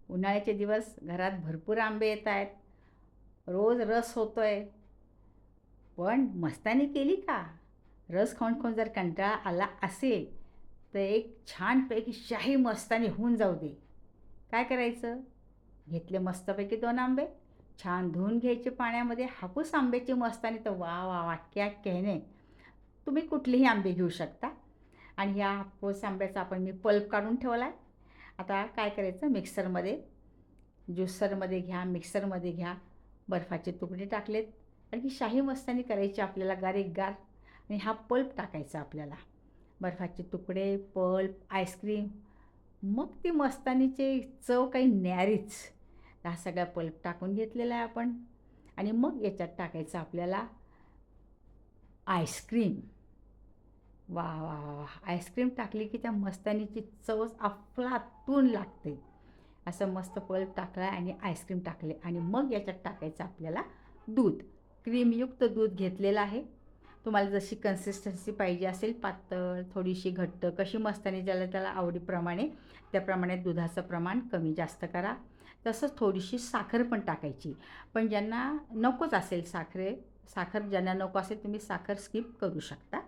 उन्हाळ्याचे दिवस घरात भरपूर आंबे येत आहेत, रोज रस होतो आहे. पण मस्तानी केली का? रस खाऊन खाऊन जर कंटाळा आला असेल, तर एक छानपैकी शाही मस्तानी होऊन जाऊ दे. काय करायचं? घेतले मस्तपैकी 2 आंबे, छान धुवून घ्यायचे पाण्यामध्ये. हापूस आंब्याची मस्तानी तर वाह, वाह, वाह! क्या कहने. तुम्ही कुठलेही आंबे घेऊ शकता आणि या हापूस आंब्याचा मी पल्प काढून ठेवला आहे. आता काय करायचं, ज्युसरमध्ये घ्या, मिक्सरमध्ये घ्या. बर्फाचे तुकडे टाकलेत आणि ही शाही मस्तानी करायची आपल्याला गार आणि हा पल्प टाकायचा आपल्याला. बर्फाचे तुकडे, पल्प, आईस्क्रीम, मग ती मस्तानीची चव काही न्यारीच. हा सगळा पल्प टाकून घेतलेला आहे आपण आणि मग याच्यात टाकायचं आपल्याला आईस्क्रीम. वाह वाह वाह वाह! आईस्क्रीम टाकली की त्या मस्तानीची चवच अफलातून लागते. असं मस्त पल्प टाकला आणि आईस्क्रीम टाकले आणि मग याच्यात टाकायचं आपल्याला दूध. क्रीमयुक्त दूध घेतलेलं आहे. तुम्हाला जशी कन्सिस्टन्सी पाहिजे असेल, पातळ, थोडीशी घट्ट, कशी मस्तानी ज्याला त्याला आवडीप्रमाणे त्याप्रमाणे दुधाचं प्रमाण कमी जास्त करा. तसंच थोडीशी साखर पण टाकायची. पण ज्यांना नकोच असेल साखर ज्यांना नको असेल तुम्ही साखर स्किप करू शकता.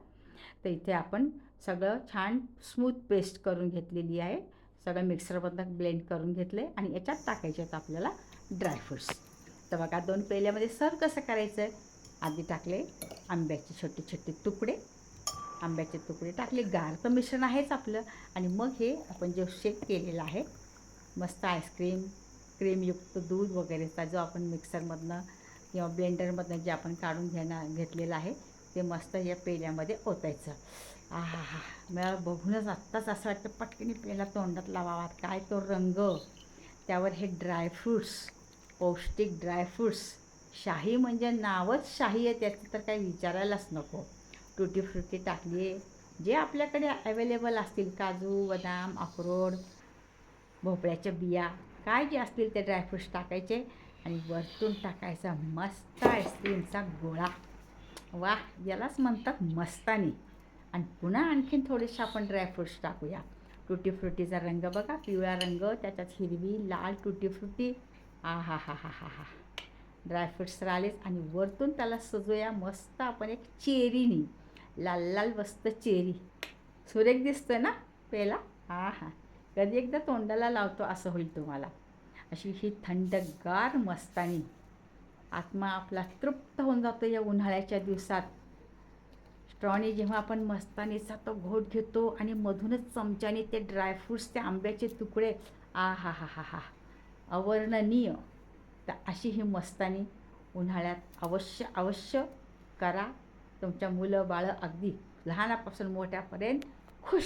तर इथे आपण सगळं छान स्मूथ पेस्ट करून घेतलेली आहे. सगळं मिक्सरमधनं ब्लेंड करून घेतले आणि याच्यात टाकायचे आहेत आपल्याला ड्रायफ्रूट्स. तर बघा 2 पेल्यामध्ये सर्व कसं करायचं आहे. आधी टाकले आंब्याचे छोटे छोटे तुकडे, आंब्याचे तुकडे टाकले. गार तर मिश्रण आहेच आपलं आणि मग हे आपण जे शेक केलेलं आहे मस्त आईस्क्रीम, क्रीमयुक्त दूध वगैरेचा जो आपण मिक्सरमधनं किंवा ब्लेंडरमधनं जे आपण काढून घेतलेलं आहे ते मस्त या पेल्यामध्ये ओतायचं. आहा हा, मला बघूनच आत्ताच असं वाटतं पटकन पेला तोंडात लावावा. काय तो रंग, त्यावर हे ड्रायफ्रूट्स, पौष्टिक ड्रायफ्रूट्स. शाही म्हणजे नावच शाही आहे, त्याचं तर काही विचारायलाच नको. टुटी फ्रुटी टाकली आहे, जे आपल्याकडे अवेलेबल असतील, काजू, बदाम, अक्रोड, भोपळ्याच्या बिया, काय जे असतील ते ड्रायफ्रूट्स टाकायचे आणि वरतून टाकायचा मस्त आईस्क्रीमचा गोळा. वाह, यालाच म्हणतात मस्तानी. आणि पुन्हा आणखीन थोडेसे आपण ड्रायफ्रूट्स टाकूया. टुटी फ्रुटीचा रंग बघा, पिवळा रंग, त्याच्यात हिरवी लाल टुटी फ्रुटी. आ हा हा हा हा हा, ड्रायफ्रुट्स आलेच आणि वरतून त्याला सजूया मस्त आपण एक चेरीनी. लाल लाल मस्त चेरी, सुरेख दिसतं ना पेला. हा हा, कधी एकदा तोंडाला लावतो असं होईल तुम्हाला. अशी ही थंडगार मस्तानी, आत्मा आपला तृप्त होऊन जातो या उन्हाळ्याच्या दिवसात. स्ट्रॉनी जेव्हा आपण मस्तानीचा तो घोट घेतो आणि मधूनच चमच्याने ते ड्रायफ्रूट्स, ते आंब्याचे तुकडे, आ हा हा हा हा, अवर्णनीय. तर अशी ही मस्तानी उन्हाळ्यात अवश्य अवश्य करा. तुमच्या मुलं बाळं अगदी लहानापासून मोठ्यापर्यंत खुश